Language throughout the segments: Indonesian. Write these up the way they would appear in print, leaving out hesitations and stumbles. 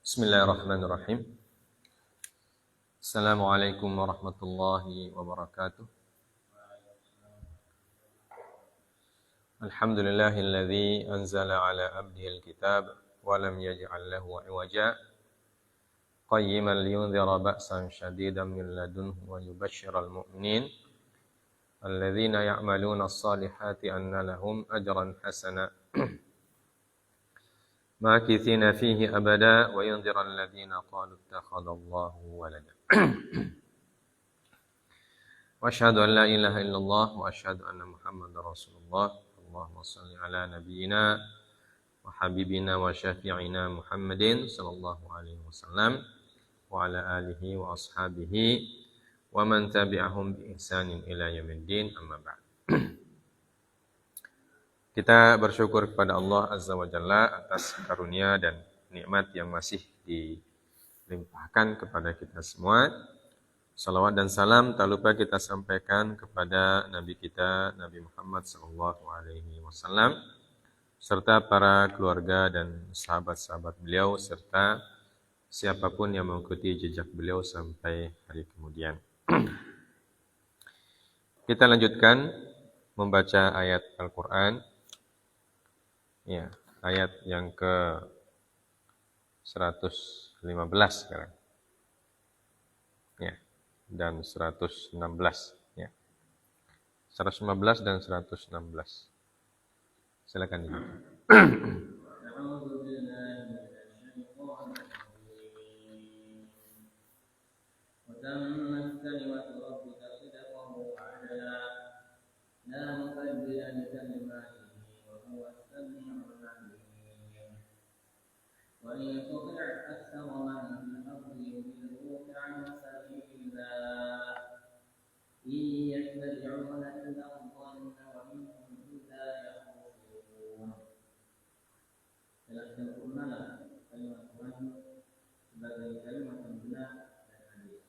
Bismillahirrahmanirrahim. Assalamualaikum warahmatullahi wabarakatuh. Alhamdulillahilladzi anzala ala abdihil kitab wa lam yaj'al lahu iwaja qayyiman liyunzira ba'san shadidan min ladunhu wa yubashshiral mu'minin alladzina ya'maluna as-salihati anna lahum ajran hasana makithina fihi abada wa yunzira alladhina qalu ittakhadallahu walada. Wa asyhadu an la ilaha illallah wa asyhadu anna Muhammadar Rasulullah. Allahumma shalli ala nabiyyina wa habibina wa syafi'ina Muhammadin sallallahu alaihi wasallam wa ala alihi wa ashabihi wa man tabi'ahum bi ihsanin ila yaumiddin, amma ba'd. Kita bersyukur kepada Allah Azza wa Jalla atas karunia dan nikmat yang masih dilimpahkan kepada kita semua. Salawat dan salam tak lupa kita sampaikan kepada Nabi kita, Nabi Muhammad SAW, serta para keluarga dan sahabat-sahabat beliau, serta siapapun yang mengikuti jejak beliau sampai hari kemudian. Kita lanjutkan membaca ayat Al-Quran. Ya, ayat yang ke 115 sekarang. Ya, dan 116 ya. 115 dan 116. Silakan ini. وإن تطع أكثر من في الأرض يضلوك عن سبيل الله إن يتبعون إلا الظن وإن هم إلا يخرصون. Telah sempurnalah kalimat Tuhan sebagai kalimat yang benar dan adil.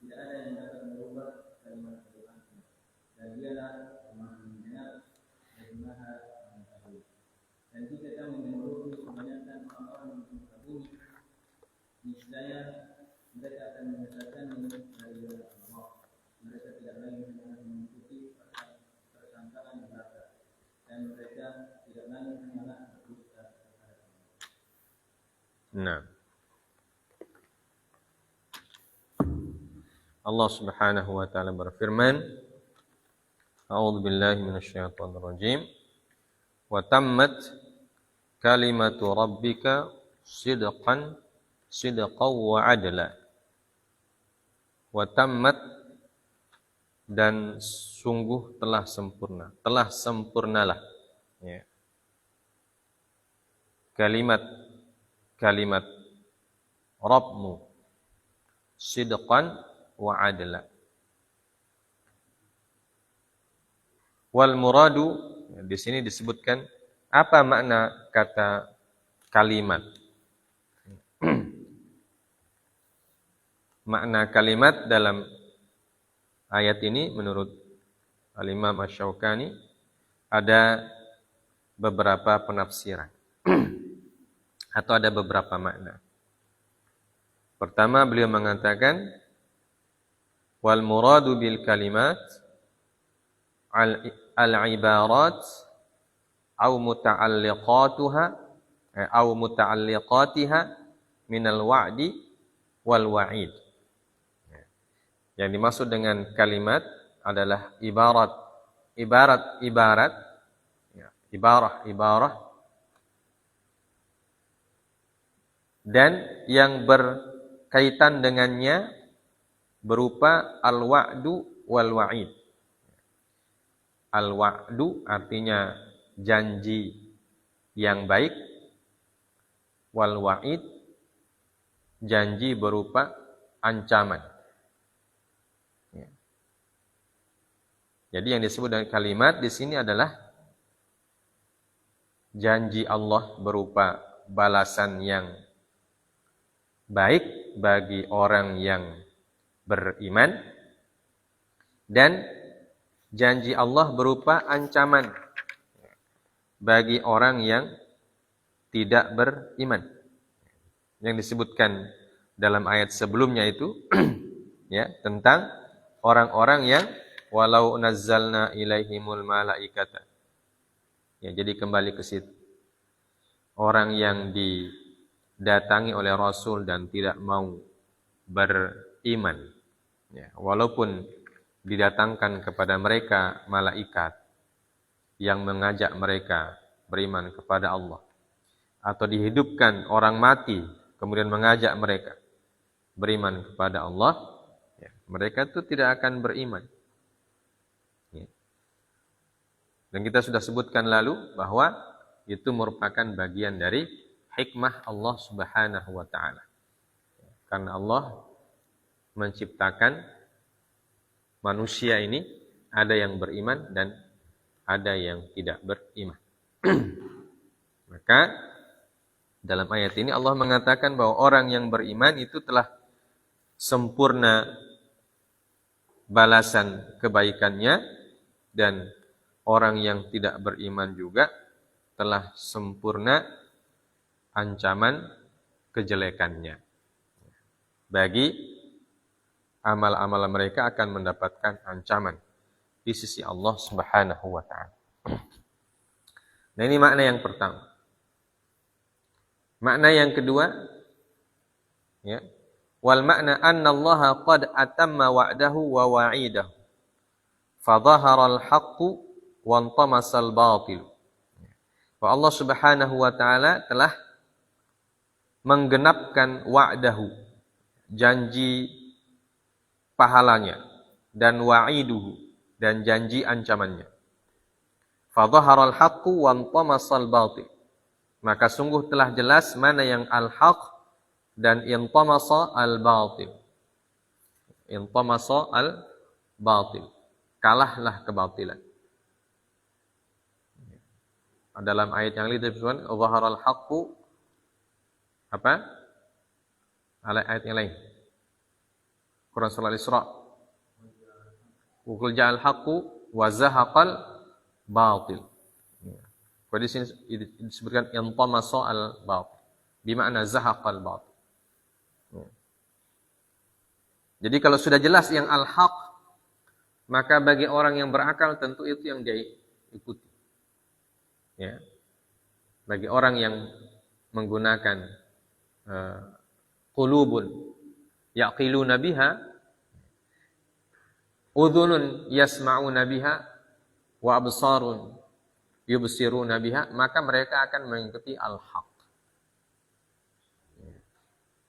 Tidak ada yang dapat merubah kalimat Tuhan. Dan Dialah yang Maha Mendengar dan Maha Mengetahui. Dan jika kamu menuruti kebanyakan orang-orang yang bumi, niscaya mereka akan mengatakan dari jalan Allah. Mereka tidak lagi hanya mengikuti persangkaan belaka, dan mereka tidak lagi hanyalah berdusta kepada Allah. Nah, Allah Subhanahu wa taala berfirman, A'udzu billahi minasyaitonir rajim. Wa tammat kalimatu rabbika sidqan wa adla. Wa tammat, dan sungguh telah sempurna, telah sempurnalah ya. Kalimat Rabbmu sidqan wa adla. Wal muradu, di sini disebutkan apa makna kata kalimat. Makna kalimat dalam ayat ini menurut Al-Imam Asy-Syaukani ada beberapa penafsiran atau ada beberapa makna. Pertama, beliau mengatakan wal muradu bil kalimat al-ibarat au muta'alliqatiha minal wa'di wal wa'id. Yang dimaksud dengan kalimat adalah ibarat ya, ibarah dan yang berkaitan dengannya berupa al-wa'du wal wa'id. Al-wa'du artinya janji yang baik, wal wa'id janji berupa ancaman. Ya. Jadi yang disebut dengan kalimat di sini adalah janji Allah berupa balasan yang baik bagi orang yang beriman, dan janji Allah berupa ancaman bagi orang yang tidak beriman. yang disebutkan dalam ayat sebelumnya itu ya, tentang orang-orang yang walau nazzalna ilaihimul malaikata. Ya, jadi kembali ke situ. Orang yang didatangi oleh Rasul dan tidak mau beriman. Ya, walaupun didatangkan kepada mereka malaikat yang mengajak mereka beriman kepada Allah. Atau dihidupkan orang mati kemudian mengajak mereka beriman kepada Allah, ya, mereka itu tidak akan beriman. Ya. Dan kita sudah sebutkan lalu bahwa itu merupakan bagian dari hikmah Allah Subhanahu wa taala. Karena Allah menciptakan manusia ini ada yang beriman dan ada yang tidak beriman. Maka dalam ayat ini Allah mengatakan bahwa orang yang beriman itu telah sempurna balasan kebaikannya, dan orang yang tidak beriman juga telah sempurna ancaman kejelekannya. Bagi amal-amal mereka akan mendapatkan ancaman di sisi Allah Subhanahu wa taala. Nah, ini makna yang pertama. Makna yang kedua, ya, wal makna anna Allah qad atamma wa'dahu wa wa'idahu. Fa dhahara al-haqqu wa intamasa al-batil. Bahwa Allah Subhanahu wa taala telah menggenapkan wa'dahu, janji pahalanya, dan wa'iduhu, dan janji ancamannya. Fa dhahara al-haqqu wa intamasa al-batil. Maka sungguh telah jelas mana yang al-haq dan intamasa al-batil. Intamasa al-batil. Kalahlah kebatilan. Dalam ayat yang lain disebutkan dhahara al-haqqu apa? Ayat yang lain. Quran surah Al-Isra. Wa qul ja'al haqqu wa zahaqal batil. Pada di sini disebutkan intamasa al-batil. Bermakna zahaqal batil. Jadi kalau sudah jelas yang al-haq, maka bagi orang yang berakal tentu itu yang dia ikuti. Ya. Bagi orang yang menggunakan qulubun yaqiluna biha, udhunun yasma'una biha, wa absarun yubsiruna biha, maka mereka akan mengikuti al-haq.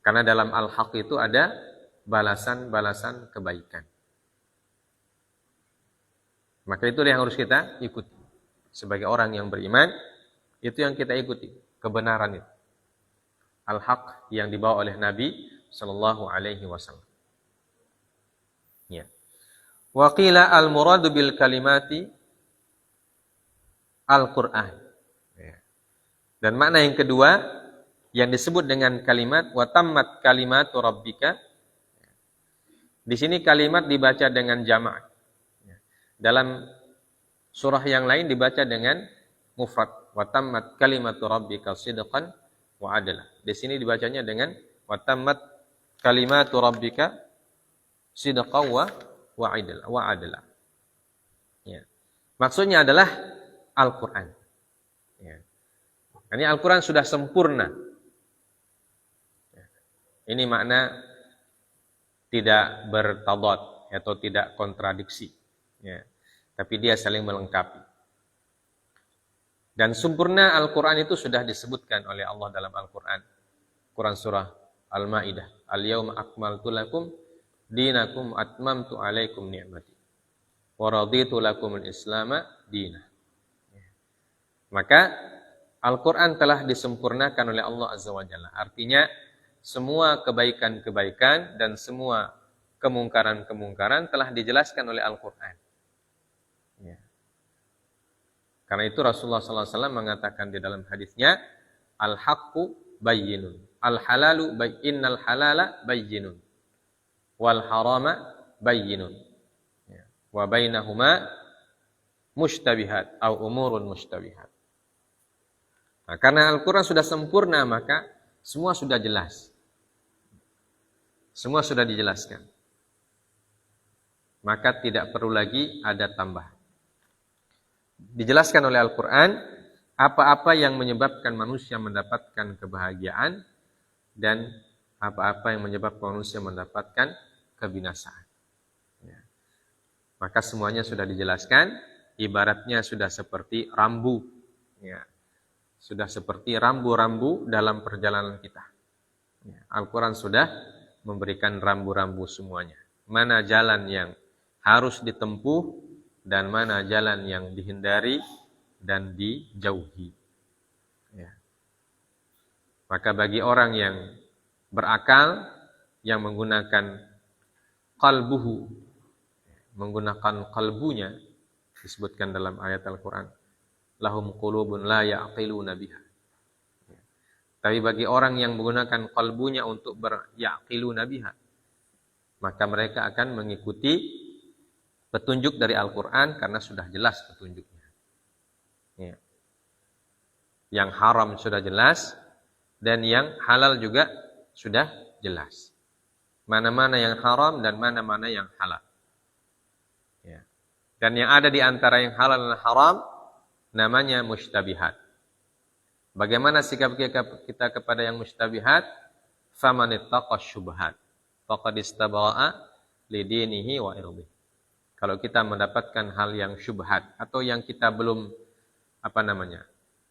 Karena dalam al-haq itu ada balasan-balasan kebaikan. Maka itu yang harus kita ikuti. Sebagai orang yang beriman, itu yang kita ikuti, kebenaran itu. Al-haq yang dibawa oleh Nabi sallallahu alaihi wasallam. Ya. Wa qila al-muradu bil kalimati Al-Qur'an. Ya. Dan makna yang kedua yang disebut dengan kalimat wa tammat kalimatu rabbika. Di sini kalimat dibaca dengan jamak. Dalam surah yang lain dibaca dengan mufrad. Wa tammat kalimatu rabbika sidqan wa adla. Di sini dibacanya dengan wa tammat kalimatu rabbika sidqan wa adla. Ya. Maksudnya adalah Al-Quran. Ya. Ini Al-Quran sudah sempurna. Ya. Ini makna tidak bertadad atau tidak kontradiksi. Ya. Tapi dia saling melengkapi. Dan sempurna Al-Quran itu sudah disebutkan oleh Allah dalam Al-Quran. Quran surah Al-Ma'idah. Al-yawma akmaltu lakum dinakum atmamtu alaikum ni'mati. Wa raditu lakum al-islama dinah. Maka Al-Quran telah disempurnakan oleh Allah Azza wa Jalla. Artinya semua kebaikan-kebaikan dan semua kemungkaran-kemungkaran telah dijelaskan oleh Al-Quran. Ya. Karena itu Rasulullah SAW mengatakan di dalam hadisnya, al-haqqu bayyinun, al-halalu innal halala bayyinun, wal harama bayyinun, ya. Wa bainahuma mushtabihat atau umurun mushtabihat. Nah, karena Al-Quran sudah sempurna, maka Semua sudah jelas. Semua sudah dijelaskan. Maka tidak perlu lagi ada tambahan. Dijelaskan oleh Al-Quran apa-apa yang menyebabkan manusia mendapatkan kebahagiaan dan apa-apa yang menyebabkan manusia mendapatkan kebinasaan. Ya. Maka semuanya sudah dijelaskan, ibaratnya sudah seperti rambu. Ya. Sudah seperti rambu-rambu dalam perjalanan kita. Ya. Al-Quran sudah memberikan rambu-rambu semuanya. Mana jalan yang harus ditempuh dan mana jalan yang dihindari dan dijauhi. Ya. Maka bagi orang yang berakal, yang menggunakan qalbuhu, menggunakan kalbunya, disebutkan dalam ayat Al-Quran, lahum qulubun la ya'qiluna biha. Ya. Tapi bagi orang yang menggunakan kalbunya untuk ya'qiluna biha, maka mereka akan mengikuti petunjuk dari Al-Quran karena sudah jelas petunjuknya. Ya. Yang haram sudah jelas dan yang halal juga sudah jelas. Mana-mana yang haram dan mana-mana yang halal. Ya. Dan yang ada di antara yang halal dan haram namanya mustabihat. Bagaimana sikap kita kepada yang mustabihat? Famanittaqa syubhat faqad istabra'a lidinihi wa irdihi. Kalau kita mendapatkan hal yang syubhat atau yang kita belum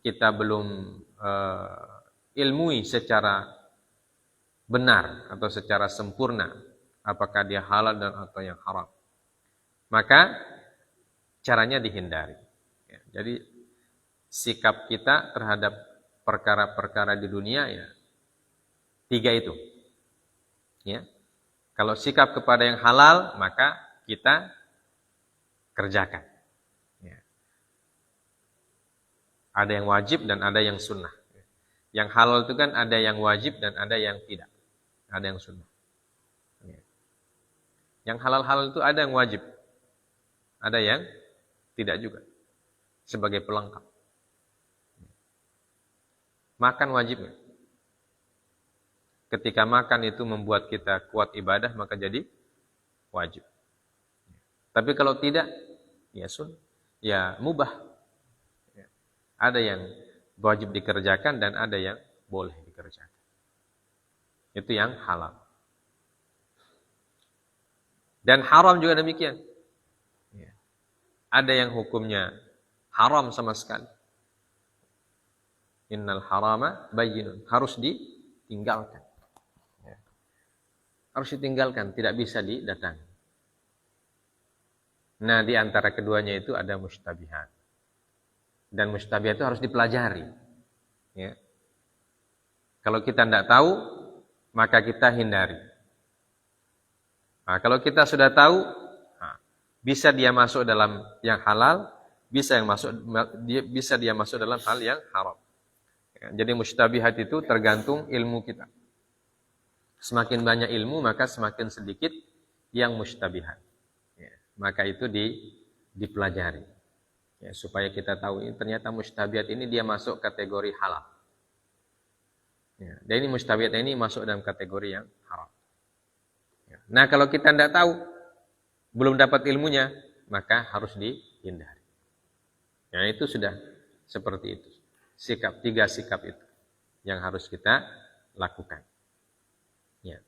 kita belum ilmui secara benar atau secara sempurna apakah dia halal dan atau yang haram, maka caranya dihindari. Ya, jadi sikap kita terhadap perkara-perkara di dunia ya 3 itu. Ya. Kalau sikap kepada yang halal maka kita kerjakan. Ya. Ada yang wajib dan ada yang sunnah. Yang halal itu kan ada yang wajib dan ada yang tidak. Ada yang sunnah. Ya. Yang halal-halal itu ada yang wajib. Ada yang tidak juga. Sebagai pelengkap. Makan wajib nggak? Ketika makan itu membuat kita kuat ibadah maka jadi wajib. Tapi kalau tidak ya ya mubah. Ya. Ada yang wajib dikerjakan dan ada yang boleh dikerjakan. Itu yang halal. Dan haram juga demikian. Ya. Ada yang hukumnya haram sama sekali. Innal harama bayyinun. Harus ditinggalkan. Ya. Harus ditinggalkan, tidak bisa didatangi. Nah, di antara keduanya itu ada mustabihat. Dan mustabihat itu harus dipelajari. Ya. Kalau kita tidak tahu, maka kita hindari. Nah, kalau kita sudah tahu, bisa dia masuk dalam yang halal, bisa dia masuk dalam hal yang haram. Ya, jadi mustabihat itu tergantung ilmu kita. Semakin banyak ilmu, maka semakin sedikit yang mustabihat. Maka itu dipelajari ya, supaya kita tahu ini ternyata mustabihat ini dia masuk kategori halal ya, dan ini mustabihat ini masuk dalam kategori yang haram ya. Nah kalau kita tidak tahu, belum dapat ilmunya, maka harus dihindari ya. Itu sudah seperti itu, 3 sikap itu yang harus kita lakukan ya.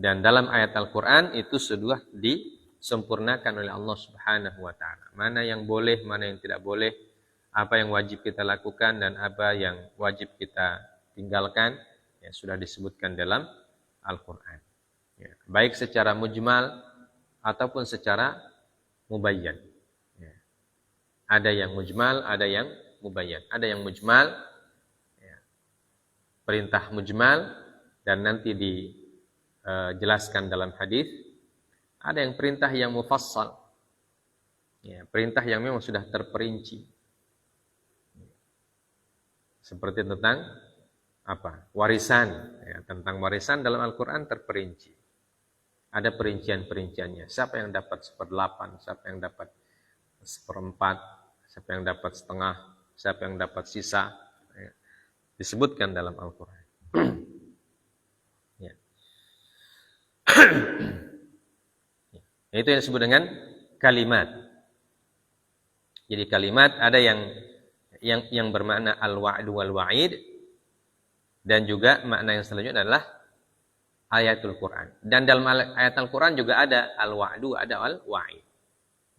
Dan dalam ayat Al-Quran itu sudah disempurnakan oleh Allah Subhanahu wa Ta'ala. Mana yang boleh, mana yang tidak boleh, apa yang wajib kita lakukan dan apa yang wajib kita tinggalkan, ya, sudah disebutkan dalam Al-Quran. Ya, baik secara mujmal ataupun secara mubayyan. Ya. Ada yang mujmal, ada yang mubayyan. Ada yang mujmal, ya, perintah mujmal, dan nanti jelaskan dalam hadis. Ada yang perintah yang mufassal, ya, perintah yang memang sudah terperinci, seperti tentang warisan ya, tentang warisan dalam Al-Quran terperinci, ada perincian-perinciannya, siapa yang dapat 1/8, siapa yang dapat 1/4, siapa yang dapat setengah, siapa yang dapat sisa ya. disebutkan dalam Al-Quran. Ya. Itu yang disebut dengan kalimat. Jadi kalimat ada yang bermakna al-wa'du wal-wa'id, dan juga makna yang selanjutnya adalah ayatul Quran. Dan dalam ayat Al-Quran juga ada al-wa'du, ada al-wa'id.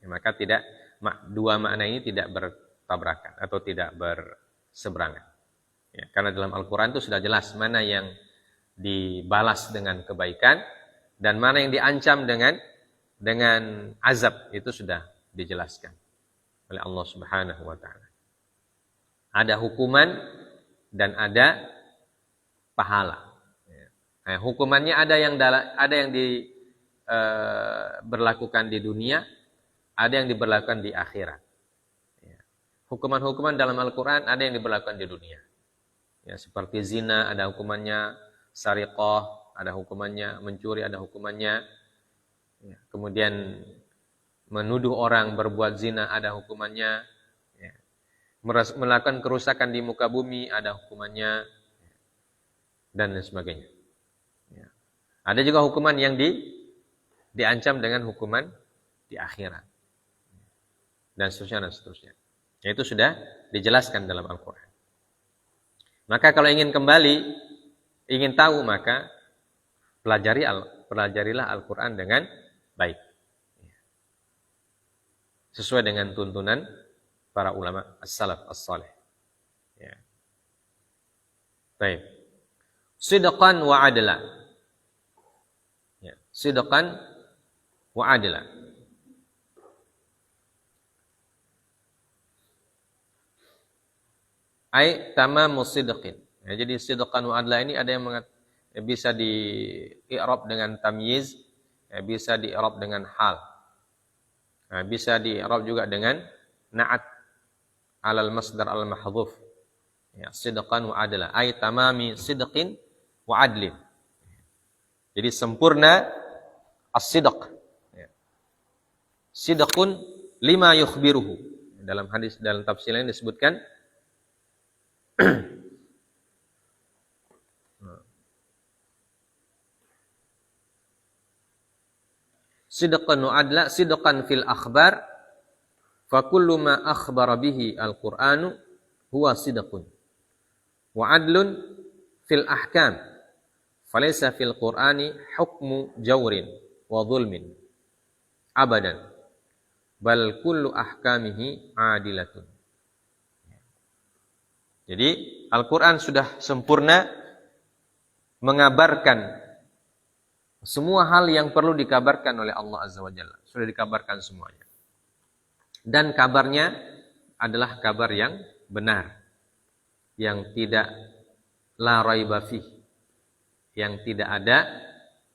Ya, maka dua makna ini tidak bertabrakan atau tidak berseberangan. Ya, karena dalam Al-Quran itu sudah jelas mana yang dibalas dengan kebaikan dan mana yang diancam dengan azab, itu sudah dijelaskan oleh Allah Subhanahu wa taala. Ada hukuman dan pahala. Nah, hukumannya ada yang diberlakukan di dunia, ada yang diberlakukan di akhirat. Hukuman-hukuman dalam Al-Quran ada yang diberlakukan di dunia. Ya, seperti zina ada hukumannya, sariqah ada hukumannya, mencuri ada hukumannya. Ya, kemudian menuduh orang berbuat zina ada hukumannya. Ya, melakukan kerusakan di muka bumi ada hukumannya, dan lain sebagainya. Ya. Ada juga hukuman yang diancam dengan hukuman di akhirat, dan seterusnya dan seterusnya. Itu sudah dijelaskan dalam Al-Quran. Maka kalau ingin kembali, ingin tahu, maka pelajarilah Al-Quran dengan baik, sesuai dengan tuntunan para ulama as-salaf as-salih. Ya. Baik. Sidqan wa adla. Ya, sidqan wa adla. Ai tamamu sidqin. Ya, jadi sidqan wa adla ini ada yang bisa di-i'rab dengan tamyiz, ya, bisa di-i'rab dengan hal. Nah, bisa di-i'rab juga dengan na'at alal masdar al-mahdhuf. Ya, sidqan wa adla. Ai tamami sidqin wa adlin. Jadi sempurna as-sidq. Ya. Sidqun lima yukhbiruhu. Dalam hadis, dalam tafsir lain disebutkan sidqan wa adla, sidqan fil akhbar, fa kullu ma akhbara bihi al-Qur'anu huwa sidqun. Wa adlun fil ahkam, falaysa fil Qur'ani hukmu jawrin wa dhulmin abadan, bal kullu ahkamihi adilatun. Jadi Al-Quran sudah sempurna mengabarkan semua hal yang perlu dikabarkan oleh Allah Azza wa Jalla. Sudah dikabarkan semuanya. Dan kabarnya adalah kabar yang benar, yang tidak la raiba fih, yang tidak ada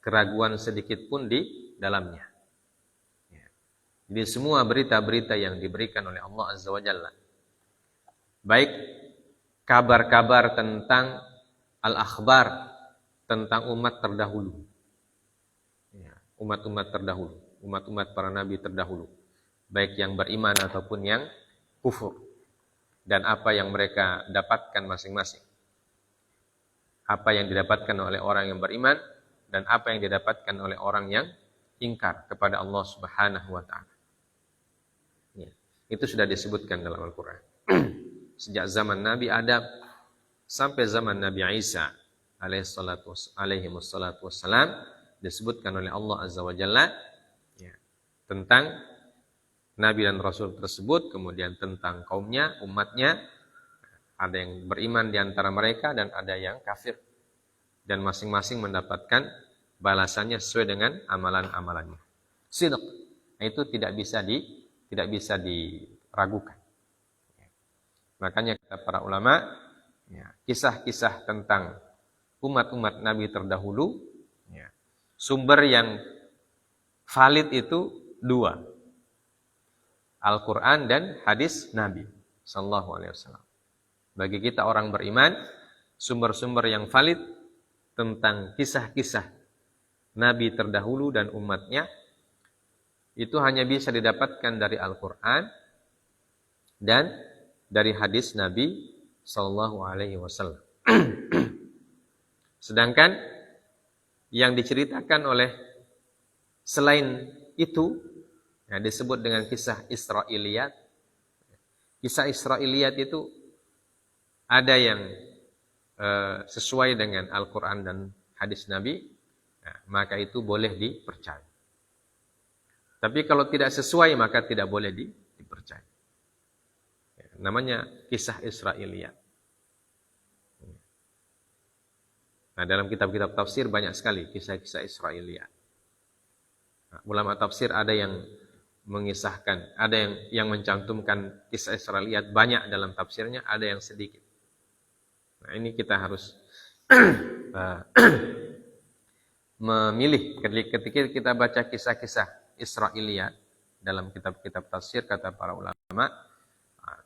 keraguan sedikit pun di dalamnya. Jadi semua berita-berita yang diberikan oleh Allah Azza wa Jalla, baik kabar-kabar tentang al-akhbar, tentang umat terdahulu, umat-umat terdahulu, umat-umat para nabi terdahulu, baik yang beriman ataupun yang kufur, dan apa yang mereka dapatkan masing-masing, apa yang didapatkan oleh orang yang beriman dan apa yang didapatkan oleh orang yang ingkar kepada Allah Subhanahu wa taala. Ya, itu sudah disebutkan dalam Al-Qur'an. Sejak zaman Nabi Adam sampai zaman Nabi Isa alaihi wassalatu wassalam, disebutkan oleh Allah Azza wa Jalla, ya, tentang Nabi dan Rasul tersebut, kemudian tentang kaumnya, umatnya. Ada yang beriman di antara mereka dan ada yang kafir, dan masing-masing mendapatkan balasannya sesuai dengan amalan-amalannya. Sidq itu tidak bisa diragukan. Makanya kata para ulama, ya, kisah-kisah tentang umat-umat Nabi terdahulu, ya, sumber yang valid itu dua, Al-Quran dan hadis Nabi Sallallahu Alaihi Wasallam. Bagi kita orang beriman, sumber-sumber yang valid tentang kisah-kisah Nabi terdahulu dan umatnya itu hanya bisa didapatkan dari Al-Quran dan dari hadis Nabi Sallallahu Alaihi Wasallam. Sedangkan yang diceritakan oleh selain itu ya, disebut dengan kisah Israiliyat. Kisah Israiliyat itu ada yang sesuai dengan Al-Quran dan hadis Nabi, ya, maka itu boleh dipercaya. Tapi kalau tidak sesuai maka tidak boleh dipercaya. Ya, namanya kisah Israiliyat. Nah, dalam kitab-kitab tafsir banyak sekali kisah-kisah Israiliyat. Nah, ulama tafsir ada yang mengisahkan, ada yang mencantumkan kisah Israiliyat banyak dalam tafsirnya, ada yang sedikit. Nah, ini kita harus memilih ketika kita baca kisah-kisah Israiliyat dalam kitab-kitab tafsir, kata para ulama,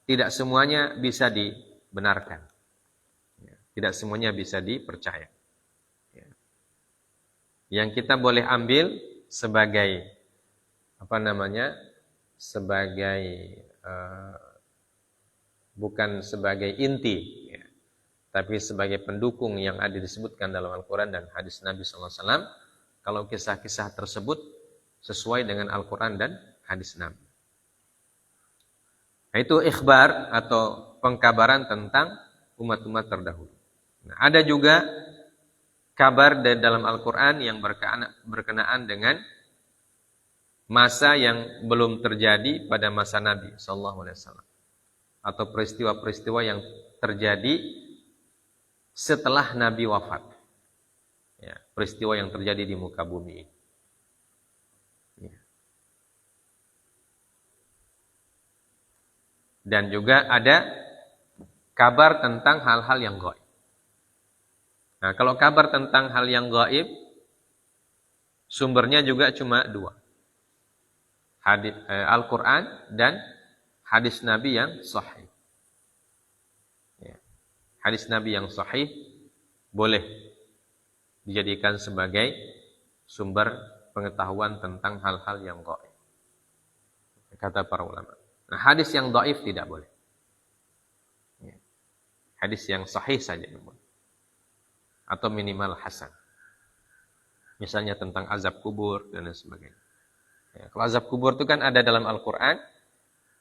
tidak semuanya bisa dibenarkan. Tidak semuanya bisa dipercaya. Yang kita boleh ambil sebagai sebagai bukan sebagai inti, ya, tapi sebagai pendukung yang ada disebutkan dalam Al-Quran dan hadis Nabi SAW, kalau kisah-kisah tersebut sesuai dengan Al-Quran dan hadis Nabi. Nah, itu ikhbar atau pengkabaran tentang umat-umat terdahulu. Nah, ada juga kabar dalam Al-Quran yang berkenaan dengan masa yang belum terjadi pada masa Nabi SAW, atau peristiwa-peristiwa yang terjadi setelah Nabi wafat. Ya, peristiwa yang terjadi di muka bumi. Ya. Dan juga ada kabar tentang hal-hal yang gaib. Nah, kalau kabar tentang hal yang gaib, sumbernya juga cuma dua. Al-Quran dan hadis Nabi yang sahih. Ya. Hadis Nabi yang sahih boleh dijadikan sebagai sumber pengetahuan tentang hal-hal yang gaib, kata para ulama. Nah, hadis yang dhaif tidak boleh. Ya. Hadis yang sahih saja boleh. Atau minimal hasan. Misalnya tentang azab kubur dan lain sebagainya. Ya, kalau azab kubur itu kan ada dalam Al-Quran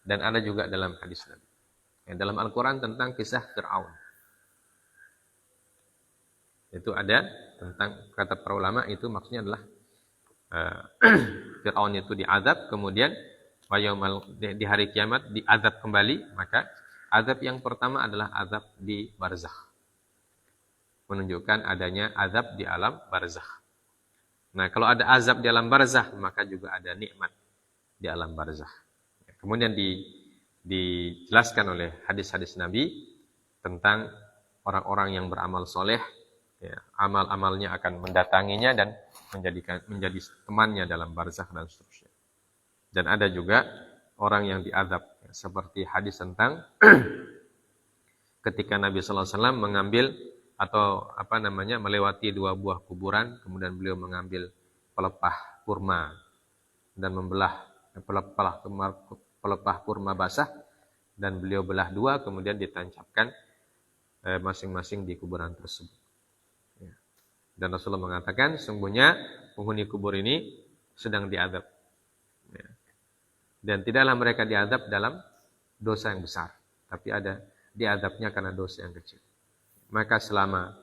dan ada juga dalam hadis Nabi. Ya, dalam Al-Quran tentang kisah Fir'aun. Itu ada tentang, kata para ulama, itu maksudnya adalah Fir'aun itu diazab, kemudian di hari kiamat diazab kembali. Maka azab yang pertama adalah azab di barzakh, menunjukkan adanya azab di alam barzakh. Nah, kalau ada azab di alam barzakh, maka juga ada nikmat di alam barzakh. Kemudian dijelaskan oleh hadis-hadis Nabi tentang orang-orang yang beramal soleh, ya, amal-amalnya akan mendatanginya dan menjadi temannya dalam barzakh dan seterusnya. Dan ada juga orang yang diazab, ya, seperti hadis tentang ketika Nabi SAW mengambil atau melewati dua buah kuburan, kemudian beliau mengambil pelepah kurma dan membelah pelepah kurma basah, dan beliau belah dua, kemudian ditancapkan masing-masing di kuburan tersebut. Ya. Dan Rasulullah mengatakan, sungguhnya penghuni kubur ini sedang diazab. Ya. Dan tidaklah mereka diazab dalam dosa yang besar, tapi ada diazabnya karena dosa yang kecil. Maka selama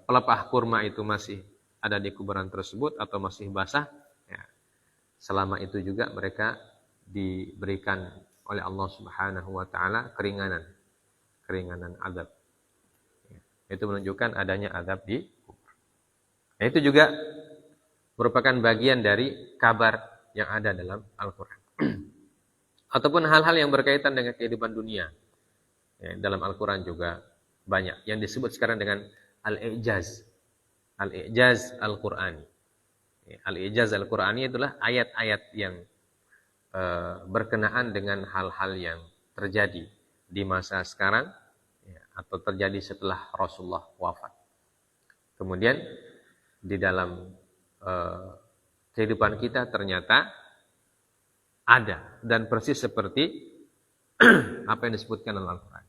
pelepah kurma itu masih ada di kuburan tersebut atau masih basah, ya, selama itu juga mereka diberikan oleh Allah Subhanahu wa taala keringanan azab. Ya, itu menunjukkan adanya azab di kubur. Nah, itu juga merupakan bagian dari kabar yang ada dalam Al-Qur'an. Ataupun hal-hal yang berkaitan dengan kehidupan dunia. Ya, dalam Al-Quran juga banyak yang disebut sekarang dengan Al-I'jaz. Al-I'jaz Al-Qur'ani. Ya, Al-I'jaz Al-Qur'ani itulah ayat-ayat yang berkenaan dengan hal-hal yang terjadi di masa sekarang, ya, atau terjadi setelah Rasulullah wafat. Kemudian di dalam kehidupan kita ternyata ada dan persis seperti apa yang disebutkan dalam Al-Quran.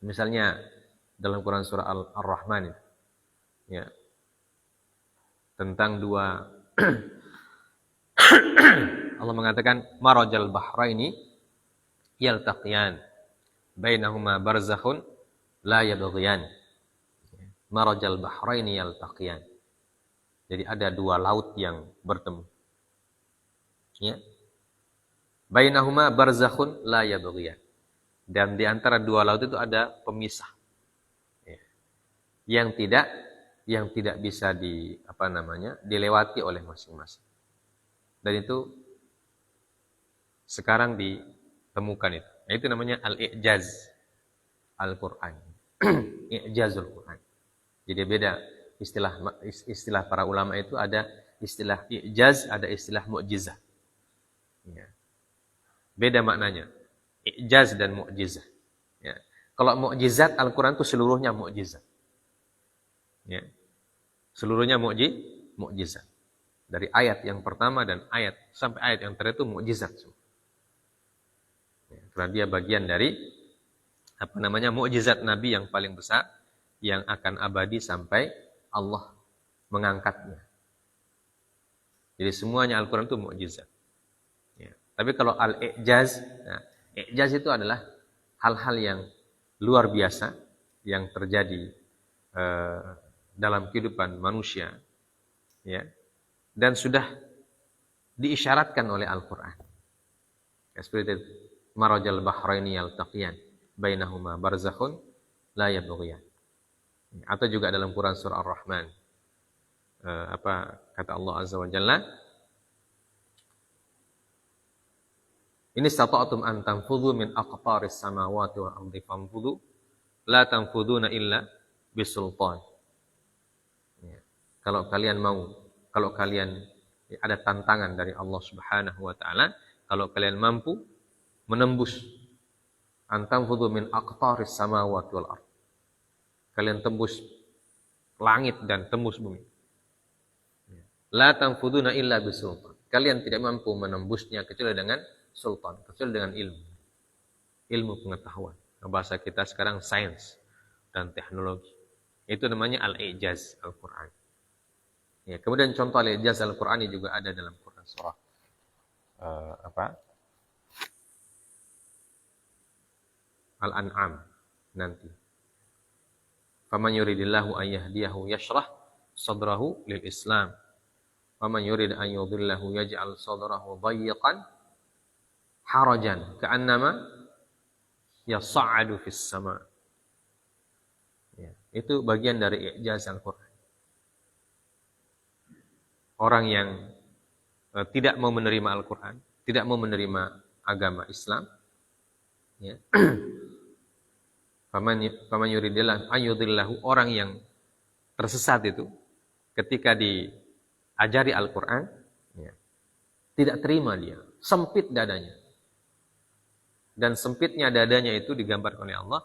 Misalnya dalam Quran surah Ar-Rahman ya, tentang dua Allah mengatakan marajal bahraini yaltaqiyan bainahuma barzakhun la yabghiyan. Marajal bahraini yaltaqiyan. Jadi ada dua laut yang bertemu. Ya. Bainahuma barzakhun la yabghiyan. Dan di antara dua laut itu ada pemisah. Ya. Yang tidak bisa dilewati oleh masing-masing. Dan itu sekarang ditemukan itu. Itu namanya al-i'jaz Al-Qur'an. I'jazul Qur'an. Jadi beda istilah para ulama itu, ada istilah i'jaz, ada istilah mu'jizah. Ya. Beda maknanya. I'jaz dan mu'jizah. Ya. Kalau mu'jizat Al-Qur'an itu seluruhnya mu'jizat. Ya. Seluruhnya mu'jizat. Dari ayat yang pertama dan ayat sampai ayat yang terakhir itu mu'jizat semua. Ya, karena dia bagian dari mu'jizat Nabi yang paling besar yang akan abadi sampai Allah mengangkatnya. Jadi semuanya Al-Qur'an itu mu'jizat. Ya. Tapi kalau al-i'jaz, i'jaz itu adalah hal-hal yang luar biasa yang terjadi dalam kehidupan manusia, ya, dan sudah diisyaratkan oleh Al-Qur'an. Ya, seperti itu. Marajal bahraini yaltaqiyan bainahuma barzakhun la yabghiyan. Atau juga dalam Quran surah Ar-Rahman, kata Allah Azza wa Jalla, ini stata'tum an tanfudhu min aqtaris samawati wal ardi fanfudhu la tanfuduna illa bisultan. Ya. Kalau kalian ada tantangan dari Allah Subhanahu wa taala, kalau kalian mampu menembus an tanfudhu min aqtaris samawati wal ardi. Kalian tembus langit dan tembus bumi. La tanfuduna illa bisultan. Kalian tidak mampu menembusnya kecuali dengan sultan, kecuali dengan ilmu pengetahuan. Bahasa kita sekarang sains dan teknologi. Itu namanya al-i'jaz Al-Qur'an. Ya, kemudian contoh al-i'jaz Al-Qur'an juga ada dalam Quran surah Al-An'am nanti. Faman yuridillahu an yahdiyahu yashrah sadrahu lil Islam. Faman yurid an yudhillahu yaj'al sadrahu dayyqan harajan ka'annama yas'adu fis sama. Ya, itu bagian dari i'jaz Al-Qur'an. Orang yang tidak mau menerima Al-Qur'an, tidak mau menerima agama Islam, ya. Faman yuridillahu an yudhillahu, orang yang tersesat itu ketika diajari Al-Qur'an, ya, tidak terima dia, sempit dadanya. Dan sempitnya dadanya itu digambarkan oleh Allah,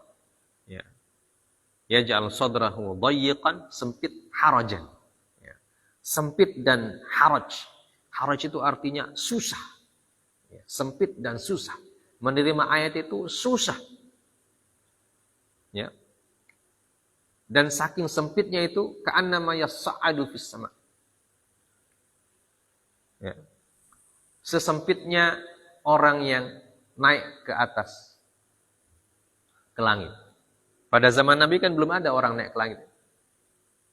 ya. Yaj'al sadrahu dayyiqan, sempit, harajan. Ya. Sempit dan haraj. Haraj itu artinya susah. Ya. Sempit dan susah. Menerima ayat itu susah. Ya. Dan saking sempitnya itu ka'annama yas'adu fis sama. Ya. Sesempitnya orang yang naik ke atas, ke langit. Pada zaman Nabi kan belum ada orang naik ke langit.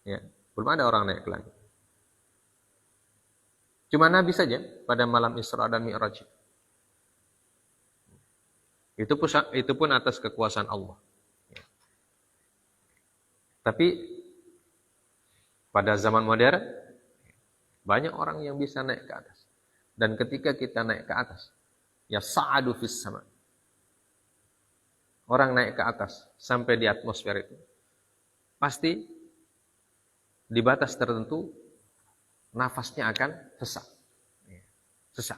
Ya, belum ada orang naik ke langit. Cuma Nabi saja pada malam Isra dan Mi'raj. Itu pun atas kekuasaan Allah. Ya. Tapi pada zaman modern banyak orang yang bisa naik ke atas. Dan ketika kita naik ke atas, ya sa'adu fis sama. Orang naik ke atas sampai di atmosfer itu, pasti di batas tertentu nafasnya akan sesak. Sesak.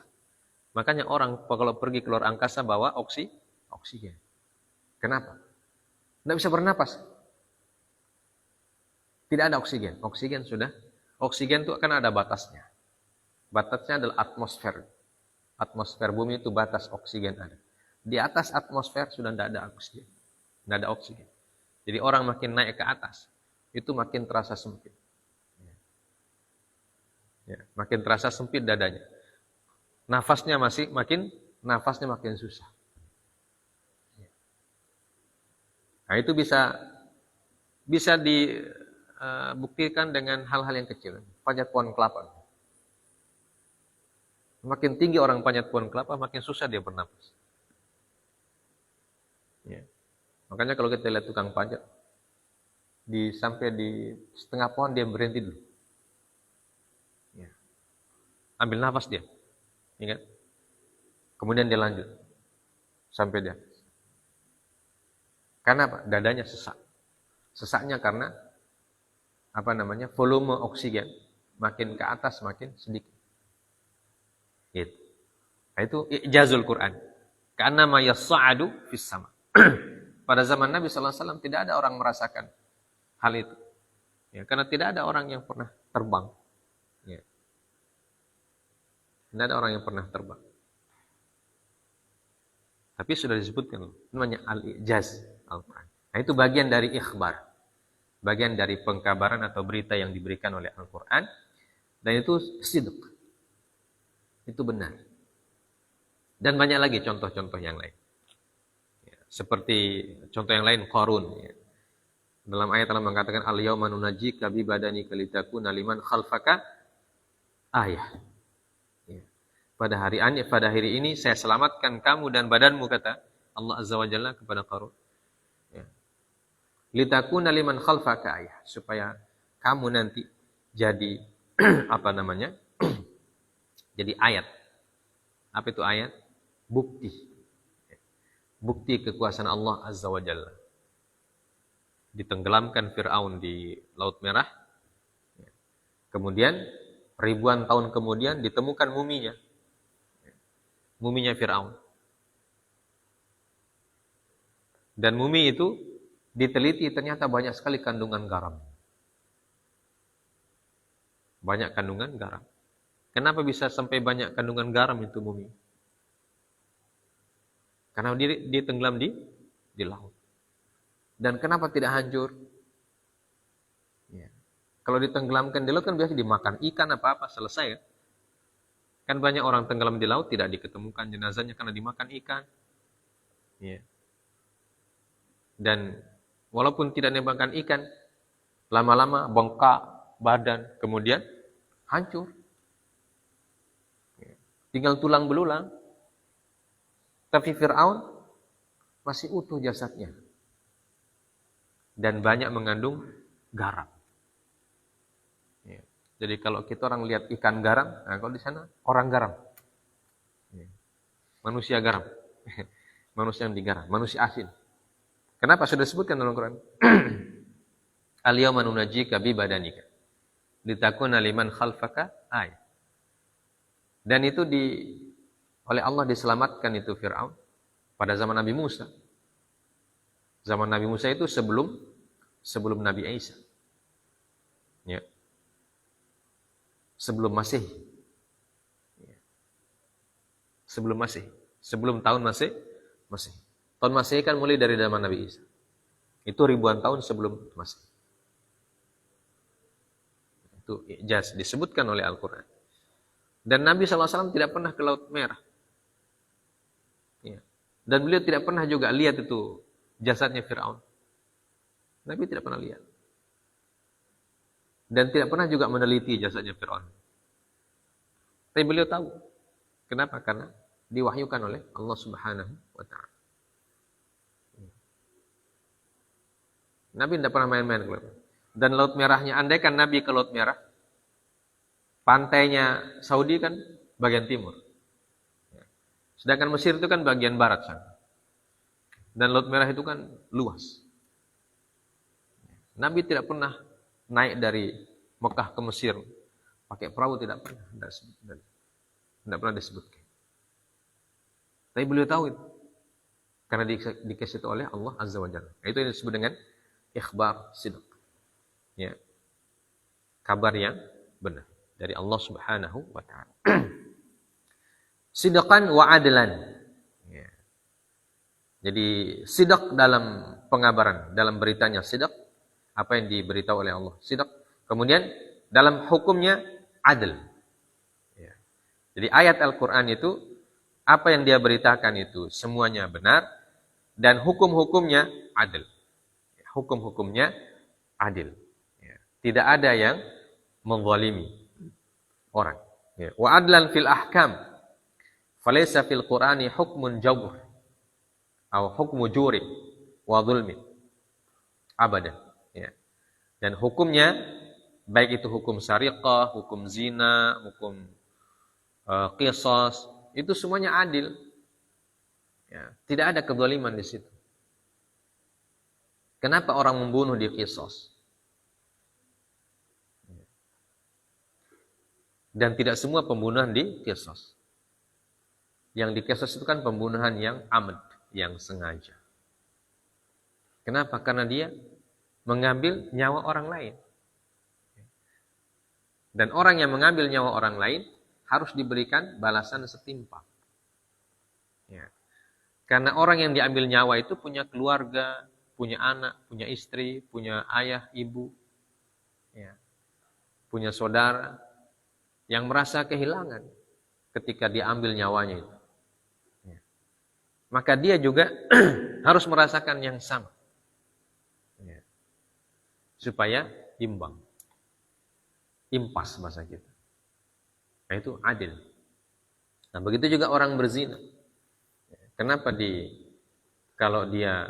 Makanya orang kalau pergi keluar angkasa bawa oksigen. Kenapa? Tidak bisa bernapas. Tidak ada oksigen. Oksigen itu akan ada batasnya. Batasnya adalah atmosfer. Atmosfer bumi itu batas oksigen ada. Di atas atmosfer sudah tidak ada oksigen. Tidak ada oksigen. Jadi orang makin naik ke atas, itu makin terasa sempit. Ya, makin terasa sempit dadanya. Nafasnya makin susah. Nah, itu bisa dibuktikan dengan hal-hal yang kecil. Panjat pohon kelapa. Makin tinggi orang panjat pohon kelapa, makin susah dia bernapas. Ya. Makanya kalau kita lihat tukang panjat, sampai di setengah pohon dia berhenti dulu. Ya. Ambil nafas dia. Ingat. Kemudian dia lanjut. Sampai dia. Karena apa? Dadanya sesak. Sesaknya karena volume oksigen makin ke atas makin sedikit. Gitu. Nah, itu i'jazul Quran. Karena ma yas'adu fis sama. Pada zaman Nabi sallallahu alaihi wasallam tidak ada orang merasakan hal itu. Ya, karena tidak ada orang yang pernah terbang. Ya. Tidak ada orang yang pernah terbang. Tapi sudah disebutkan namanya al-i'jaz Al-Quran. Nah, itu bagian dari ikhbar. Bagian dari pengkabaran atau berita yang diberikan oleh Al-Quran. Dan itu sidq. Itu benar. Dan banyak lagi contoh-contoh yang lain. Ya, seperti contoh yang lain, Qarun. Ya. Dalam ayat Allah mengatakan, Al-yawma nunajjika bi badanika litakuna liman khalfaka ayah. Ya. Pada hari ini saya selamatkan kamu dan badanmu, kata Allah Azza wa Jalla kepada Qarun. Ya. Litakuna liman khalfaka ayah, supaya kamu nanti jadi jadi ayat. Apa itu ayat? Bukti. Bukti kekuasaan Allah Azza wa Jalla. Ditenggelamkan Fir'aun di Laut Merah. Kemudian ribuan tahun kemudian ditemukan muminya. Muminya Fir'aun. Dan mumi itu diteliti ternyata banyak sekali kandungan garam. Banyak kandungan garam. Kenapa bisa sampai banyak kandungan garam itu mumi? Karena dia tenggelam di laut. Dan kenapa tidak hancur? Ya. Kalau ditenggelamkan di laut kan biasa dimakan ikan apa-apa, selesai kan? Kan banyak orang tenggelam di laut tidak diketemukan jenazahnya karena dimakan ikan. Ya. Dan walaupun tidak dimakan ikan, lama-lama bengkak badan, kemudian hancur. Tinggal tulang belulang. Tapi Fir'aun masih utuh jasadnya. Dan banyak mengandung garam. Ya. Jadi kalau kita orang lihat ikan garam, nah kalau di sana orang garam. Ya. Manusia garam. Manusia yang digaram, manusia asin. Kenapa? Sudah disebutkan dalam Quran. Al-yawma nunajjika bi badanika litakuna liman khalfaka ayat. Dan itu oleh Allah diselamatkan itu Fir'aun pada zaman Nabi Musa. Zaman Nabi Musa itu sebelum Nabi Isa. Ya. Sebelum Masehi. Ya. Sebelum Masehi. Sebelum tahun Masehi. Tahun Masehi kan mulai dari zaman Nabi Isa. Itu ribuan tahun sebelum Masehi. Itu i'jaz disebutkan oleh Al-Quran. Dan Nabi SAW tidak pernah ke Laut Merah. Ya. Dan beliau tidak pernah juga lihat itu jasadnya Fir'aun. Nabi tidak pernah lihat. Dan tidak pernah juga meneliti jasadnya Fir'aun. Tapi beliau tahu. Kenapa? Karena diwahyukan oleh Allah Subhanahu wa Ta'ala. Nabi tidak pernah main-main ke Laut Merah. Dan Laut Merahnya, andaikan Nabi ke Laut Merah, pantainya Saudi kan bagian timur. Sedangkan Mesir itu kan bagian barat sana. Dan Laut Merah itu kan luas. Nabi tidak pernah naik dari Mekah ke Mesir pakai perahu, tidak pernah. Tidak pernah disebutkan. Tapi beliau tahu itu. Karena dikasih oleh Allah Azza wa Jalla. Itu yang disebut dengan ikhbar sidq. Ya. Kabar yang benar dari Allah Subhanahu wa Ta'ala. Sidqan wa adlan. Ya. Jadi sidq dalam pengabaran, dalam beritanya sidq, apa yang diberitahu oleh Allah sidq. Kemudian dalam hukumnya adil. Ya. Jadi ayat Al-Quran itu, apa yang dia beritakan itu semuanya benar, dan hukum-hukumnya adil. Hukum-hukumnya adil. Ya. Tidak ada yang menzalimi orang. Ya. Wa adlan fil ahkam, falaysa fil Qur'ani hukmun jawr, atau hukmu juri wa zulmi abadan. Ya. Dan hukumnya, baik itu hukum syariqah, hukum zina, hukum qisas, itu semuanya adil. Ya. Tidak ada kezaliman di situ. Kenapa orang membunuh di qisas? Dan tidak semua pembunuhan di qisas. Yang di qisas itu kan pembunuhan yang amd, yang sengaja. Kenapa? Karena dia mengambil nyawa orang lain. Dan orang yang mengambil nyawa orang lain harus diberikan balasan setimpal. Ya. Karena orang yang diambil nyawa itu punya keluarga, punya anak, punya istri, punya ayah, ibu, ya, punya saudara, yang merasa kehilangan ketika diambil nyawanya itu. Ya. Maka dia juga harus merasakan yang sama. Ya. Supaya imbang. Impas bahasa kita. Nah, itu adil. Nah, begitu juga orang berzina. Kenapa kalau dia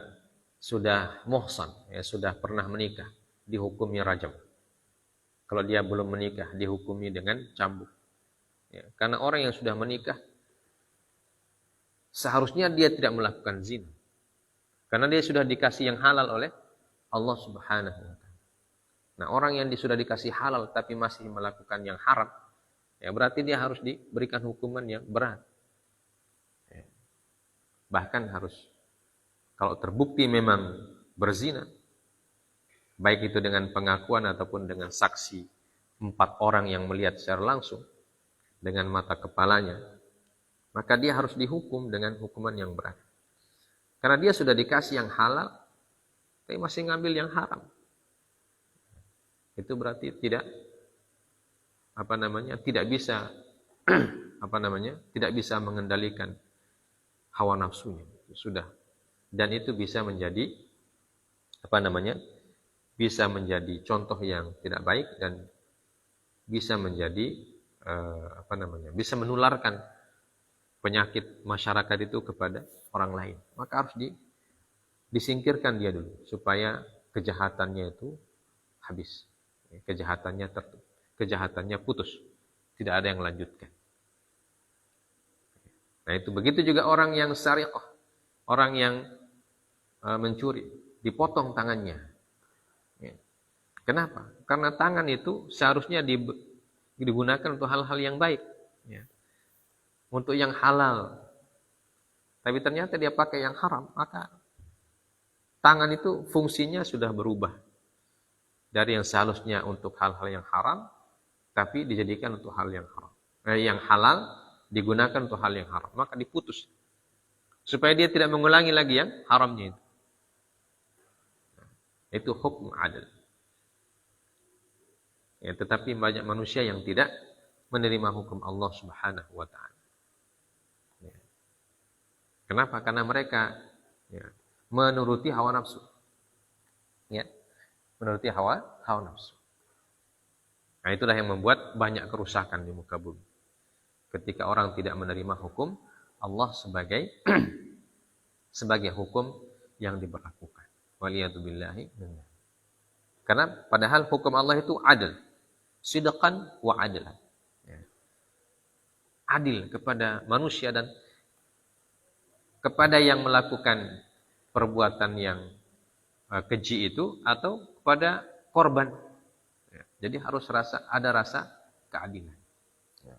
sudah muhsan, ya, sudah pernah menikah, dihukumi rajam. Kalau dia belum menikah, dihukumi dengan cambuk. Ya, karena orang yang sudah menikah, seharusnya dia tidak melakukan zina. Karena dia sudah dikasih yang halal oleh Allah Subhanahu wa ta'ala. Nah, orang yang sudah dikasih halal tapi masih melakukan yang haram, ya berarti dia harus diberikan hukuman yang berat. Ya. Bahkan harus, kalau terbukti memang berzina, baik itu dengan pengakuan ataupun dengan saksi 4 orang yang melihat secara langsung dengan mata kepalanya, maka dia harus dihukum dengan hukuman yang berat. Karena dia sudah dikasih yang halal, tapi masih ngambil yang haram. Itu berarti tidak bisa tidak bisa mengendalikan hawa nafsunya. Sudah. Dan itu bisa menjadi bisa menjadi contoh yang tidak baik dan bisa menjadi bisa menularkan penyakit masyarakat itu kepada orang lain. Maka harus disingkirkan dia dulu supaya kejahatannya itu habis. Kejahatannya putus. Tidak ada yang lanjutkan. Nah, itu begitu juga orang yang sariqah, orang yang mencuri, dipotong tangannya. Ya. Kenapa? Karena tangan itu seharusnya digunakan untuk hal-hal yang baik, ya. Untuk yang halal. Tapi ternyata dia pakai yang haram, maka tangan itu fungsinya sudah berubah. Dari yang seharusnya untuk hal-hal yang haram, tapi dijadikan untuk hal yang haram. Yang halal digunakan untuk hal yang haram, maka diputus. Supaya dia tidak mengulangi lagi yang haramnya itu. Itu hukum adil. Ya, tetapi banyak manusia yang tidak menerima hukum Allah Subhanahu wa ta'ala. Ya. Kenapa? Karena mereka menuruti hawa nafsu. Ya. Menuruti hawa nafsu. Nah, itulah yang membuat banyak kerusakan di muka bumi. Ketika orang tidak menerima hukum Allah sebagai hukum yang diberlakukan. Waliyatubillahi. Karena padahal hukum Allah itu adil. Sidqan wa adlan. Ya. Adil kepada manusia dan kepada yang melakukan perbuatan yang keji itu atau kepada korban. Ya. Jadi harus ada rasa keadilan. Ya.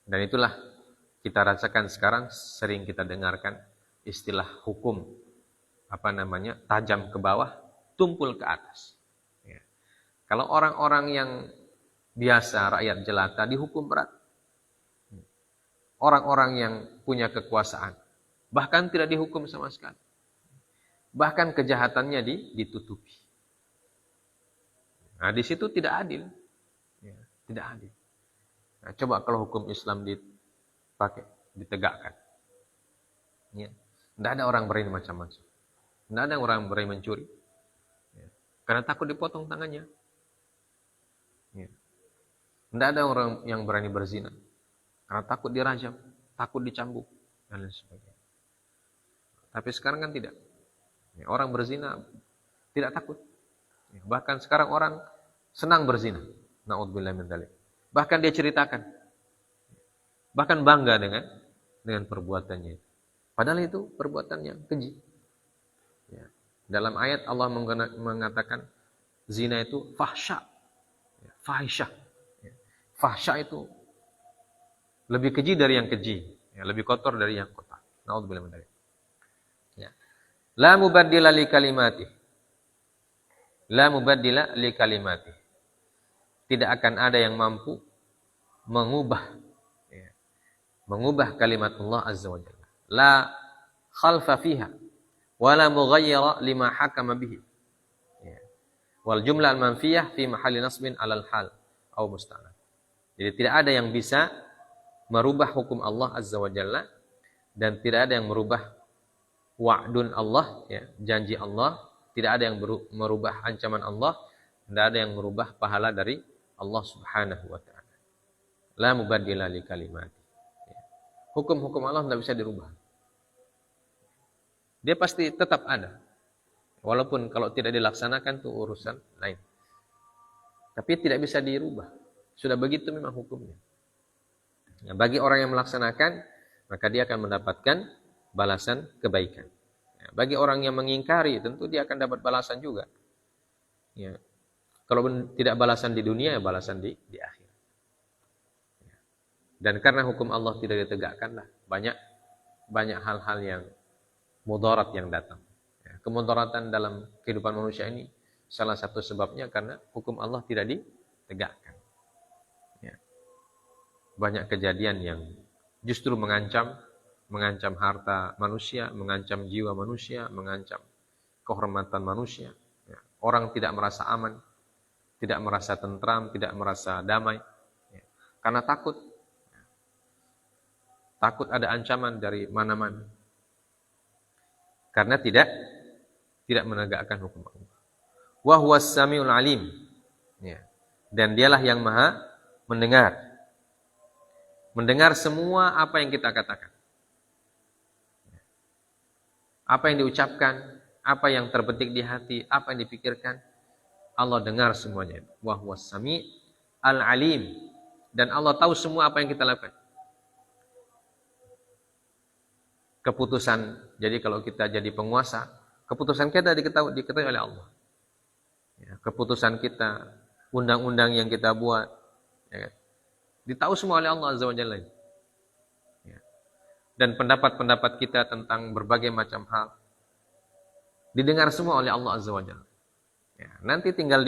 Dan itulah kita rasakan sekarang, sering kita dengarkan istilah hukum tajam ke bawah, tumpul ke atas. Ya. Kalau orang-orang yang biasa, rakyat jelata, dihukum berat. Orang-orang yang punya kekuasaan bahkan tidak dihukum sama sekali. Bahkan kejahatannya ditutupi. Nah, di situ tidak adil. Ya, tidak adil. Nah, coba kalau hukum Islam dipakai, ditegakkan. Ya. Tidak ada orang berani macam-macam. Tidak ada orang berani mencuri. Ya. Karena takut dipotong tangannya. Ya. Tidak ada orang yang berani berzina. Karena takut dirajam, takut dicambuk, dan lain sebagainya. Tapi sekarang kan tidak. Ya, orang berzina tidak takut. Ya, bahkan sekarang orang senang berzina. Na'udzubillah min dzalik. Bahkan dia ceritakan. Bahkan bangga dengan perbuatannya. Padahal itu perbuatan yang keji. Ya. Dalam ayat Allah mengatakan zina itu fahsya. Ya, fahisyah. Ya. Fahsya itu lebih keji dari yang keji. Ya, lebih kotor dari yang kotor. Na'udzubillah min dzalik. Ya. La mubaddila li kalimati. La mubaddila li kalimati. Tidak akan ada yang mampu mengubah kalimat Allah Azza wa Jalla. La khalfa fiha wa la mughayyira lima hakama bihi. Wal jumlah al-manfiyah fi mahalli nasbin 'alal hal au musta'naf. Jadi tidak ada yang bisa merubah hukum Allah Azza wa Jalla dan tidak ada yang merubah wa'dun Allah, ya, janji Allah, tidak ada yang merubah ancaman Allah, tidak ada yang merubah pahala dari Allah Subhanahu wa taala. La mubaddila li kalimati. Hukum-hukum Allah tidak bisa dirubah. Dia pasti tetap ada. Walaupun kalau tidak dilaksanakan itu urusan lain. Tapi tidak bisa dirubah. Sudah begitu memang hukumnya. Nah, bagi orang yang melaksanakan, maka dia akan mendapatkan balasan kebaikan. Ya, bagi orang yang mengingkari, tentu dia akan dapat balasan juga. Ya. Kalau tidak balasan di dunia, ya balasan di akhirat. Ya. Dan karena hukum Allah tidak ditegakkanlah, banyak hal-hal yang mudarat yang datang. Ya. Kemudaratan dalam kehidupan manusia ini salah satu sebabnya karena hukum Allah tidak ditegakkan. Ya. Banyak kejadian yang justru mengancam harta manusia, mengancam jiwa manusia, mengancam kehormatan manusia. Ya. Orang tidak merasa aman, tidak merasa tentram, tidak merasa damai. Ya. Karena takut. Ya. Takut ada ancaman dari mana-mana. Karena tidak menegakkan hukum Allah. Wa huwas samiul alim. Ya. Dan dialah yang maha mendengar. Mendengar semua apa yang kita katakan. Apa yang diucapkan, apa yang terbetik di hati, apa yang dipikirkan, Allah dengar semuanya. Wa huwas sami al-alim. Dan Allah tahu semua apa yang kita lakukan. Keputusan, jadi kalau kita jadi penguasa, keputusan kita diketahui oleh Allah. Ya, keputusan kita, undang-undang yang kita buat, ya, ditahu semua oleh Allah Azza wa Jalla. Ya. Dan pendapat-pendapat kita tentang berbagai macam hal didengar semua oleh Allah Azza wa Jalla. Ya, nanti tinggal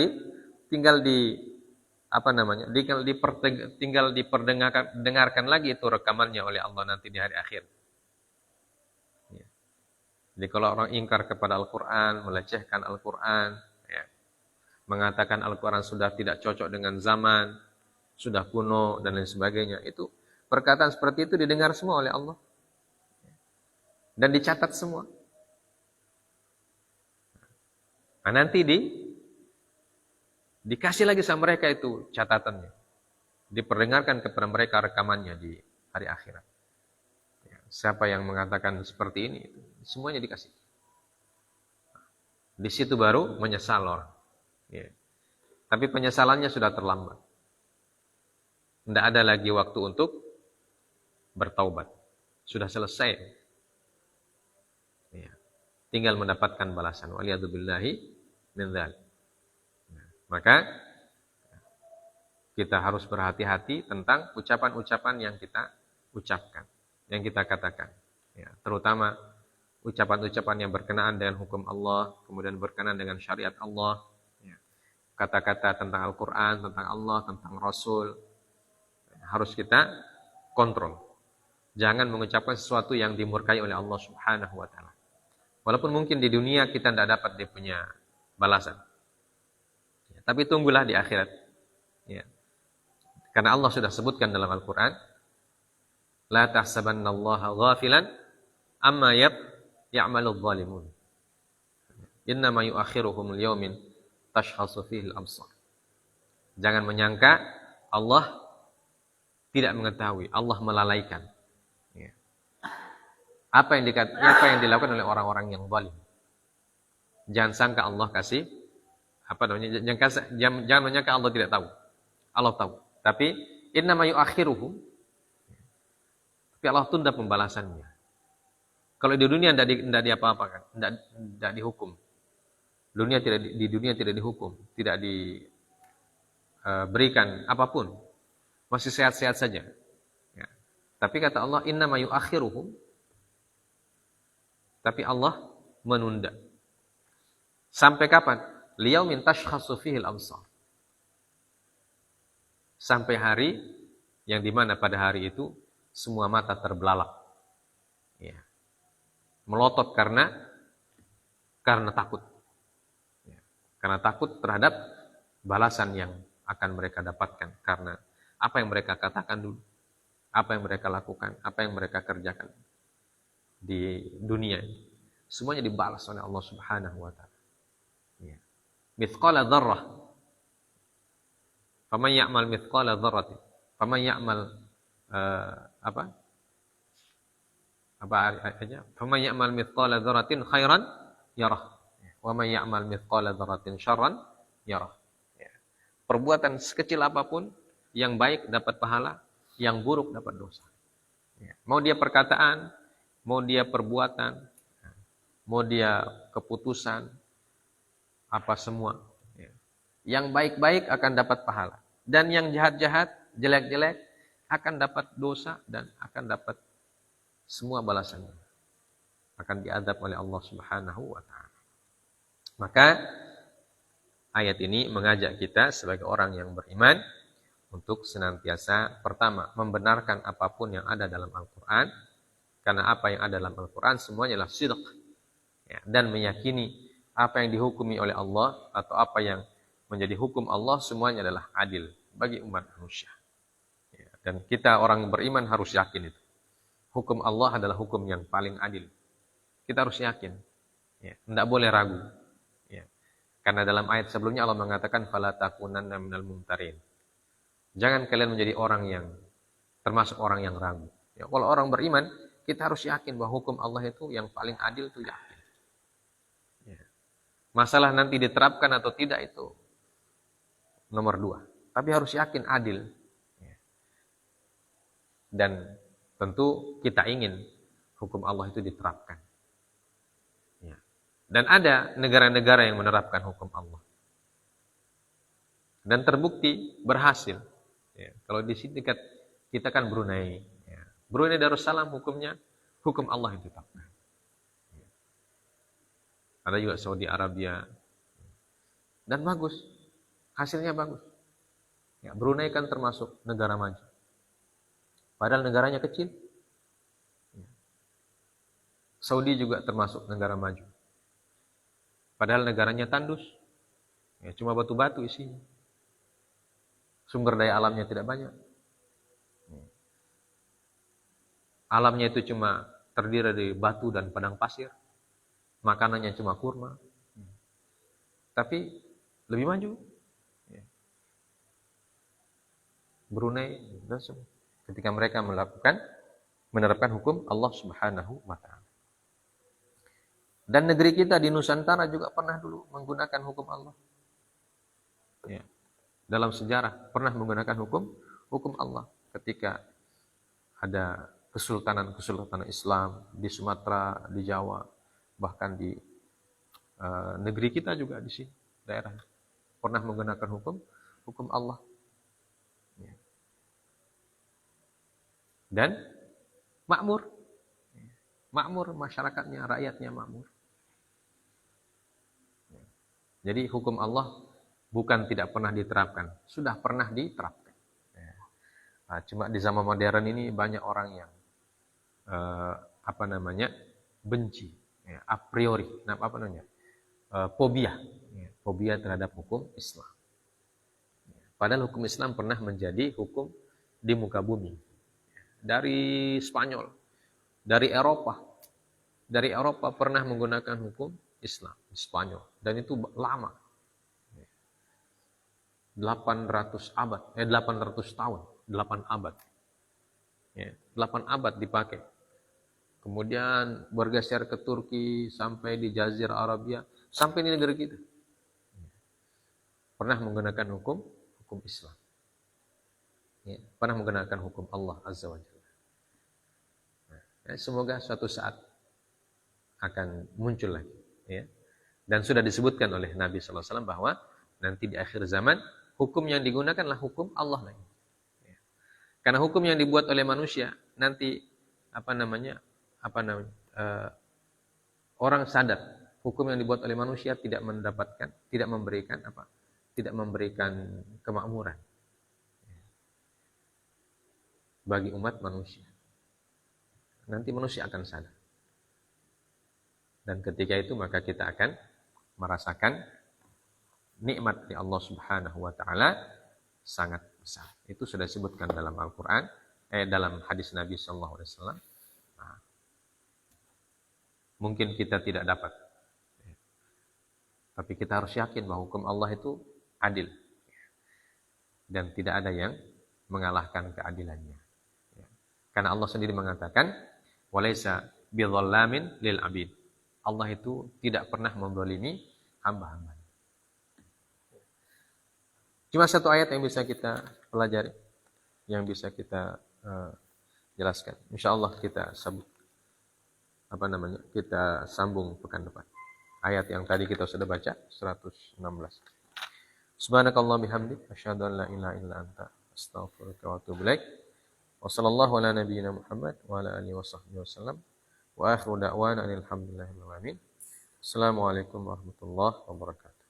diperdengarkan lagi itu rekamannya oleh Allah nanti di hari akhir. Ya. Jadi kalau orang ingkar kepada Al-Quran, melecehkan Al-Quran, ya, mengatakan Al-Quran sudah tidak cocok dengan zaman, sudah kuno dan lain sebagainya, itu perkataan seperti itu didengar semua oleh Allah dan dicatat semua. Nah, nanti dikasih lagi sama mereka itu catatannya, diperdengarkan kepada mereka rekamannya di hari akhirat. Ya, siapa yang mengatakan seperti ini, semuanya dikasih. Di situ baru menyesal orang. Ya. Tapi penyesalannya sudah terlambat. Tidak ada lagi waktu untuk bertaubat. Sudah selesai. Ya. Tinggal mendapatkan balasan. Waliyadzubillahi min dzalik. Maka kita harus berhati-hati tentang ucapan-ucapan yang kita ucapkan, yang kita katakan. Ya, terutama ucapan-ucapan yang berkenaan dengan hukum Allah, kemudian berkenaan dengan syariat Allah. Ya. Kata-kata tentang Al-Quran, tentang Allah, tentang Rasul. Harus kita kontrol. Jangan mengucapkan sesuatu yang dimurkai oleh Allah Subhanahu wa taala. Walaupun mungkin di dunia kita tidak dapat dia punya balasan. Ya, tapi tunggulah di akhirat. Ya. Karena Allah sudah sebutkan dalam Al-Quran, La tahsabannallaha ghafilan amma ya'malul zalimun. Innama yu'akhiruhum liyaumin tashkhasu fihi al-absar. Jangan menyangka Allah tidak mengetahui, Allah melalaikan. Ya. Apa yang dilakukan oleh orang-orang yang zalim. Jangan sangka Allah kasih jangan menyangka Allah tidak tahu. Allah tahu. Tapi innama yu'akhiruhum, tapi Allah tunda pembalasannya. Kalau di dunia tidak diapa-apakan, tidak dihukum. Di dunia tidak dihukum, tidak diberikan apapun. Masih sehat-sehat saja. Ya. Tapi kata Allah, innama yu'akhiruhum, tapi Allah menunda. Sampai kapan? Liyaumin tashkhasu fihi al-absar. Sampai hari yang dimana pada hari itu semua mata terbelalak. Ya. Melotot karena takut. Ya. Karena takut terhadap balasan yang akan mereka dapatkan. Karena apa yang mereka katakan dulu, apa yang mereka lakukan, apa yang mereka kerjakan di dunia ini. Semuanya dibalas oleh Allah Subhanahu wa taala. Ya. Mithqala dzarrah. Faman ya'mal mithqala dzarratin. Faman ya'mal Faman ya'mal mithqala dzarratin khairan yarah. Wa man ya'mal mithqala dzarratin syarran yarah. Ya. Perbuatan sekecil apapun, yang baik dapat pahala, yang buruk dapat dosa. Ya. Mau dia perkataan, mau dia perbuatan, mau dia keputusan, apa semua. Ya. Yang baik-baik akan dapat pahala. Dan yang jahat-jahat, jelek-jelek, akan dapat dosa dan akan dapat semua balasannya. Akan diadab oleh Allah Subhanahu wa ta'ala. Maka ayat ini mengajak kita sebagai orang yang beriman untuk senantiasa pertama membenarkan apapun yang ada dalam Al-Quran, karena apa yang ada dalam Al-Quran semuanya adalah sidq, ya, dan meyakini apa yang dihukumi oleh Allah atau apa yang menjadi hukum Allah semuanya adalah adil bagi umat manusia, ya, dan kita orang beriman harus yakin itu hukum Allah adalah hukum yang paling adil. Kita harus yakin, ya, tidak boleh ragu, ya. Karena dalam ayat sebelumnya Allah mengatakan fala takunanna minal mumtarin. Jangan kalian menjadi orang yang termasuk orang yang ragu. Ya, kalau orang beriman, kita harus yakin bahwa hukum Allah itu yang paling adil, itu yakin. Ya. Masalah nanti diterapkan atau tidak itu nomor 2. Tapi harus yakin adil. Ya. Dan tentu kita ingin hukum Allah itu diterapkan. Ya. Dan ada negara-negara yang menerapkan hukum Allah. Dan terbukti berhasil. Ya. Kalau di sini kita kan Brunei. Ya. Brunei Darussalam hukumnya, hukum Allah yang ditetapkan. Ya. Ada juga Saudi Arabia. Dan bagus. Hasilnya bagus. Ya, Brunei kan termasuk negara maju. Padahal negaranya kecil. Ya. Saudi juga termasuk negara maju. Padahal negaranya tandus. Ya, cuma batu-batu isinya. Sumber daya alamnya tidak banyak. Ya. Alamnya itu cuma terdiri dari batu dan padang pasir. Makanannya cuma kurma. Ya. Tapi lebih maju. Ya. Brunei dan semua. Ketika mereka menerapkan hukum Allah Subhanahu wa ta'ala. Dan negeri kita di Nusantara juga pernah dulu menggunakan hukum Allah. Ya. Dalam sejarah pernah menggunakan hukum Allah ketika ada kesultanan Islam di Sumatera, di Jawa, bahkan di negeri kita juga di sini daerah pernah menggunakan hukum Allah. Ya. Dan makmur masyarakatnya, rakyatnya makmur. Ya. Jadi hukum Allah bukan tidak pernah diterapkan, sudah pernah diterapkan. Ya. Nah, cuma di zaman modern ini banyak orang yang benci ya, a priori, apa namanya? Fobia, ya, fobia terhadap hukum Islam. Padahal hukum Islam pernah menjadi hukum di muka bumi. Dari Spanyol, dari Eropa pernah menggunakan hukum Islam di Spanyol, dan itu lama. 800 tahun, 8 abad. Ya, 8 abad dipakai. Kemudian bergeser ke Turki, sampai di Jazirah Arabia, sampai di negara kita. Pernah menggunakan hukum Islam. Ya, pernah menggunakan hukum Allah Azza wa Jalla. Ya, semoga suatu saat akan muncul lagi. Ya. Dan sudah disebutkan oleh Nabi SAW bahwa nanti di akhir zaman, hukum yang digunakanlah hukum Allah lagi. Ya. Karena hukum yang dibuat oleh manusia, nanti orang sadar hukum yang dibuat oleh manusia tidak memberikan kemakmuran bagi umat manusia. Nanti manusia akan sadar. Dan ketika itu maka kita akan merasakan nikmat dari Allah Subhanahu wa taala sangat besar. Itu sudah disebutkan dalam Al-Qur'an, dalam hadis Nabi sallallahu alaihi wasallam. Nah, mungkin kita tidak dapat. Tapi kita harus yakin bahwa hukum Allah itu adil. Dan tidak ada yang mengalahkan keadilannya. Karena Allah sendiri mengatakan, "Walaisa bidzallamin lil 'abid." Allah itu tidak pernah menzalimi hamba-hamba. Cuma satu ayat yang bisa kita pelajari, yang bisa kita jelaskan. Insyaallah kita kita sambung pekan depan. Ayat yang tadi kita sudah baca 116. Subhanakallah bihamdik asyhadu an la ilaha illa anta astaghfiruka wa atubu ilaik. Wa sallallahu ala nabiyyina Muhammad wa ala alihi washabbihi wasallam. Wa akhiru da'wana alhamdulillahi rabbil alamin. Assalamualaikum warahmatullahi wabarakatuh.